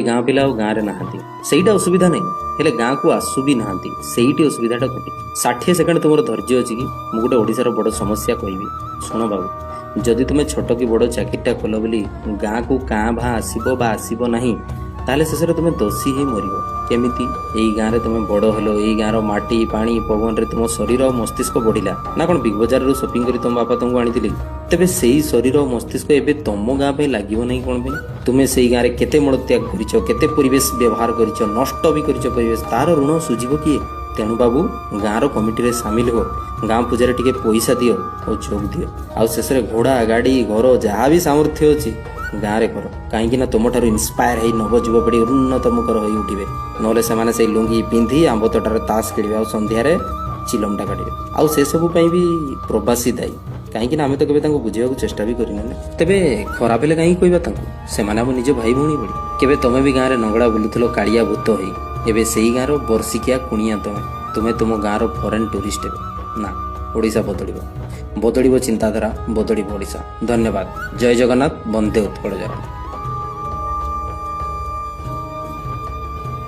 ଗାଁ ପିଲା ଆଉ ଗାଁରେ ନାହାନ୍ତି, ସେଇଟା ଅସୁବିଧା ନାହିଁ। ହେଲେ ଗାଁକୁ ଆସୁ ବି ନାହାନ୍ତି, ସେଇଠି ଅସୁବିଧାଟା ଘଟେ। 60 ସେକେଣ୍ଡ ତୁମର ଧୈର୍ଯ୍ୟ ଅଛି କି? ମୁଁ ଗୋଟେ ଓଡ଼ିଶାର ବଡ଼ ସମସ୍ୟା କହିବି, ଶୁଣ ବାବୁ। ଯଦି ତୁମେ ଛୋଟ କି ବଡ଼ ଚାକିରିଟା କଲ ବୋଲି ଗାଁକୁ କାଁ ଭାଁ ଆସିବ ବା ଆସିବ ନାହିଁ, ତାହେଲେ ଶେଷରେ ତୁମେ ଦୋଷୀ ହିଁ ମରିବ। କେମିତି? ଏଇ ଗାଁରେ ତୁମେ ବଡ଼ ହେଲ, ଏଇ ଗାଁର ମାଟି ପାଣି ପବନରେ ତୁମ ଶରୀର ଆଉ ମସ୍ତିଷ୍କ ବଢ଼ିଲା ନା କ'ଣ? ବିଗ୍ ବଜାରରୁ ସପିଂ କରି ତୁମ ବାପା ତୁମକୁ ଆଣିଥିଲେ? ତେବେ ସେଇ ଶରୀର ଓ ମସ୍ତିଷ୍କ ଏବେ ତମ ଗାଁ ପାଇଁ ଲାଗିବ ନାହିଁ କ'ଣ ପାଇଁ? ତୁମେ ସେଇ ଗାଁରେ କେତେ ମଳତ୍ୟାଗ କରିଛ, କେତେ ପରିବେଶ ବ୍ୟବହାର କରିଛ, ନଷ୍ଟ ବି କରିଛ ପରିବେଶ, ତାର ଋଣ ସୁଝିବ କିଏ? ତେଣୁ ବାବୁ, ଗାଁର କମିଟିରେ ସାମିଲ ହୁଅ, ଗାଁ ପୂଜାରେ ଟିକେ ପଇସା ଦିଅ ଓ ଯୋଗ ଦିଅ। ଆଉ ଶେଷରେ ଘୋଡ଼ା ଗାଡ଼ି ଘର ଯାହା ବି ସାମର୍ଥ୍ୟ ଅଛି ଗାଁରେ କର। କାହିଁକି ନା ତୁମଠାରୁ ଇନ୍ସପାୟାର ହେଇ ନବ ଯୁବପିଢ଼ି ଉନ୍ନତମୁଖର ହୋଇ ଉଠିବେ। ନହେଲେ ସେମାନେ ସେଇ ଲୁଙ୍ଗି ପିନ୍ଧି ଆମ୍ବ ତୋଟାରେ ତାସ ଖେଳିବେ ଆଉ ସନ୍ଧ୍ୟାରେ ଚିଲମଟା କାଟିବେ। ଆଉ ସେସବୁ ପାଇଁ ବି ପ୍ରବାସୀ ଦାୟୀ। କାହିଁକି ନା ଆମେ ତ କେବେ ତାଙ୍କୁ ବୁଝିବାକୁ ଚେଷ୍ଟା ବି କରିନେ ନା। ତେବେ ଖରାପ ହେଲେ କାହିଁକି କହିବା ତାଙ୍କୁ? ସେମାନେ ଆମ ନିଜ ଭାଇ ଭଉଣୀ ଭଳି। କେବେ ତମେ ବି ଗାଁରେ ନଙ୍ଗଳା ବୁଲୁଥିଲ କାଳିଆ ଭୂତ ହେଇ? ଏବେ ସେଇ ଗାଁର ବର୍ଷିକିଆ କୁଣିଆ ତୁମେ ତୁମ ଗାଁର ଫରେନ୍ ଟୁରିଷ୍ଟ ହେବେ ନା? ଓଡ଼ିଶା ବଦଳିବ ଚିନ୍ତାଧାରା, ବଦଳିବ ଓଡ଼ିଶା। ଧନ୍ୟବାଦ। ଜୟ ଜଗନ୍ନାଥ, ବନ୍ଦେ ଉତ୍କଳ ଜନନୀ।